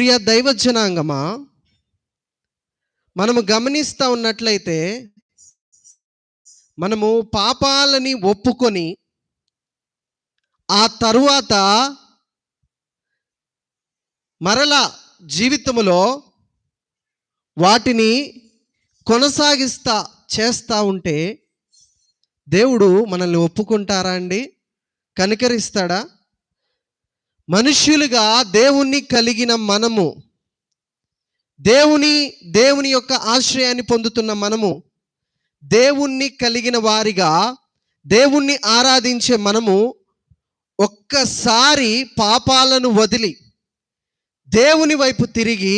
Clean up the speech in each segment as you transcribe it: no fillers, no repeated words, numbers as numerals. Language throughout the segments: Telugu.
ప్రియ దైవ జనాంగమా, మనము గమనిస్తూ ఉన్నట్లయితే మనము పాపాలని ఒప్పుకొని ఆ తరువాత మరలా జీవితంలో వాటిని కొనసాగిస్తా చేస్తూ ఉంటే దేవుడు మనల్ని ఒప్పుకుంటారా అండి? కనికరిస్తాడా? మనుష్యులుగా దేవుణ్ణి కలిగిన మనము, దేవుని యొక్క ఆశ్రయాన్ని పొందుతున్న మనము, దేవుణ్ణి కలిగిన వారిగా దేవుణ్ణి ఆరాధించే మనము ఒక్కసారి పాపాలను వదిలి దేవుని వైపు తిరిగి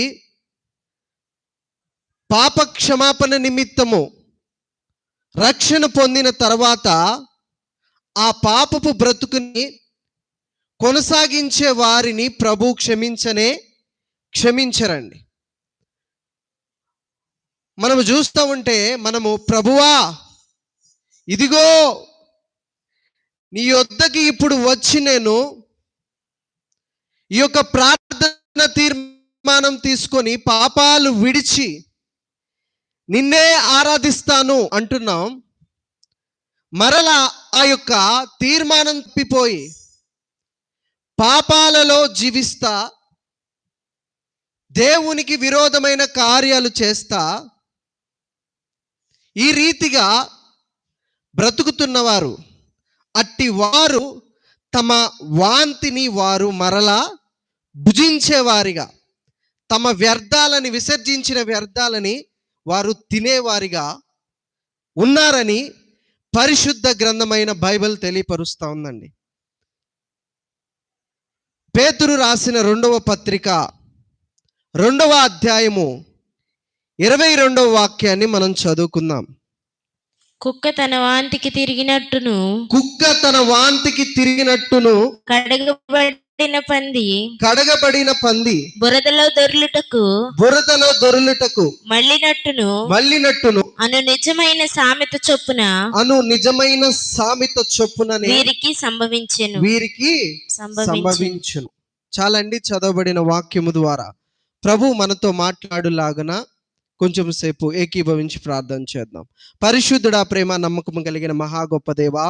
పాప క్షమాపణ నిమిత్తము రక్షణ పొందిన తర్వాత ఆ పాపపు బ్రతుకుని కొనసాగించే వారిని ప్రభు క్షమించరండి. మనము చూస్తూ ఉంటే మనము ప్రభువా ఇదిగో నీ యొద్దకి ఇప్పుడు వచ్చి నేను ఈ యొక్క ప్రార్థన తీర్మానం తీసుకొని పాపాలు విడిచి నిన్నే ఆరాధిస్తాను అంటున్నాం. మరలా ఆ యొక్క తీర్మానం తప్పిపోయి పాపాలలో జీవిస్తా దేవునికి విరోధమైన కార్యాలు చేస్తా ఈ రీతిగా బ్రతుకుతున్నవారు, అట్టి వారు తమ వాంతిని వారు మరలా భుజించేవారిగా, తమ వ్యర్థాలని విసర్జించిన వ్యర్థాలని వారు తినేవారిగా ఉన్నారని పరిశుద్ధ గ్రంథమైన బైబిల్ తెలియపరుస్తూ ఉందండి. పేతురు రాసిన 2వ పత్రిక 2వ అధ్యాయము 22వ వాక్యాన్ని మనం చదువుకుందాం. కుక్క తన వాంతికి తిరిగినట్టును కడగబడిన పంది బురదలో దొర్లుటకు మళ్ళినట్టును అను నిజమైన సామెత చొప్పున వీరికి సంభవించును. చాలండి, చదవబడిన వాక్యము ద్వారా ప్రభు మనతో మాట్లాడులాగున కొంచెం సేపు ఏకీభవించి ప్రార్థన చేద్దాం. పరిశుద్ధుడా, ప్రేమ నమ్మకం కలిగిన మహా గొప్ప దేవా,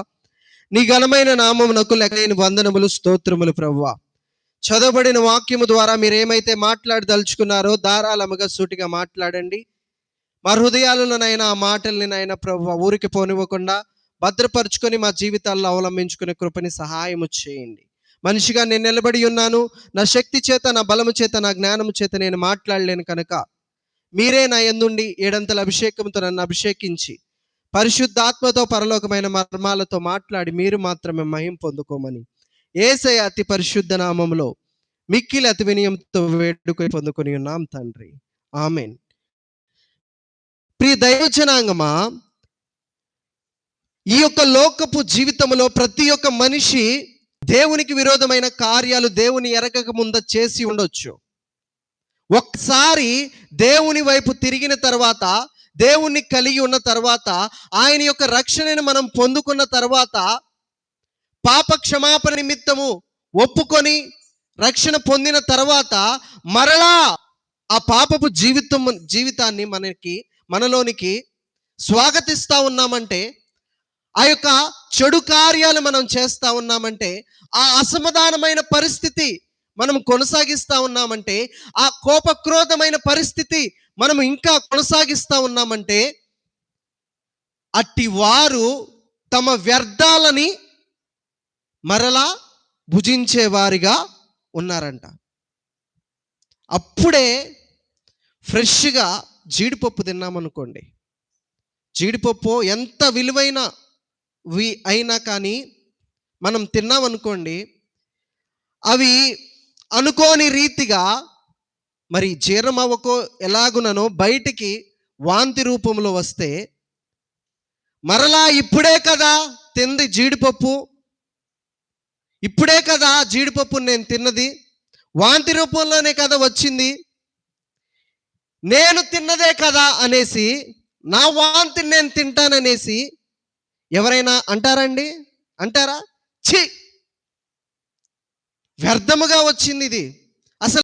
నీ ఘనమైన నామమునకు లెక్కలేని వందనములు, స్తోత్రములు. ప్రభువా, చదవబడిన వాక్యము ద్వారా మీరు ఏమైతే మాట్లాడదలుచుకున్నారో ధారాళముగా సూటిగా మాట్లాడండి. మా హృదయాలలోనైనా ఆ మాటల్ని నైనా ప్రభువా ఊరికి పోనివ్వకుండా భద్రపరుచుకొని మా జీవితాల్లో అవలంబించుకునే కృపని సహాయము చేయండి. మనిషిగా నేను నిలబడి ఉన్నాను, నా శక్తి చేత, నా బలము చేత, నా జ్ఞానము చేత నేను మాట్లాడలేను కనుక మీరే నా యందుండి 7 అభిషేకంతో నన్ను అభిషేకించి పరిశుద్ధాత్మతో పరలోకమైన మర్మాలతో మాట్లాడి మీరు మాత్రమే మహిమ పొందుకోమని యేసయ్య అతి పరిశుద్ధ నామములో మిక్కిలి అతి వినయంతో వేడుకొని పొందుకొని ఉన్నాం తండ్రి, ఆమేన్. ప్రియ దైవజనాంగమా, ఈ యొక్క లోకపు జీవితంలో ప్రతి ఒక్క మనిషి దేవునికి విరోధమైన కార్యాలు దేవుని ఎరగక ముంద చేసి ఉండొచ్చు. ఒక్కసారి దేవుని వైపు తిరిగిన తర్వాత, దేవుణ్ణి కలిగి ఉన్న తర్వాత, ఆయన యొక్క రక్షణను మనం పొందుకున్న తర్వాత, పాప క్షమాపణ నిమిత్తము ఒప్పుకొని రక్షణ పొందిన తర్వాత మరలా ఆ పాపపు జీవితాన్ని మనలోనికి స్వాగతిస్తూ ఉన్నామంటే, ఆ యొక్క చెడు కార్యాలు మనం చేస్తూ ఉన్నామంటే, ఆ అసమాధానమైన పరిస్థితి మనం కొనసాగిస్తూ ఉన్నామంటే, ఆ కోపక్రోధమైన పరిస్థితి మనం ఇంకా కొనసాగిస్తూ ఉన్నామంటే, అట్టి వారు తమ వ్యర్థాలని మరలా భుజించేవారిగా ఉన్నారంట. అప్పుడే ఫ్రెష్గా జీడిపప్పు తిన్నామనుకోండి, జీడిపప్పు ఎంత విలువైనవి అయినా కానీ మనం తిన్నామనుకోండి, అవి అనుకోని రీతిగా మరి జీర్ణం అవ్వకో ఎలాగుననో బయటికి వాంతి రూపంలో వస్తే, మరలా ఇప్పుడే కదా తింది జీడిపప్పు, ఇప్పుడే కదా జీడిపప్పును నేను తిన్నది, వాంతి రూపంలోనే కదా వచ్చింది, నేను తిన్నదే కదా అనేసి నా వాంతిని నేను తింటాననేసి ఎవరైనా అంటారా? ఛీ, వ్యర్థముగా వచ్చింది ఇది,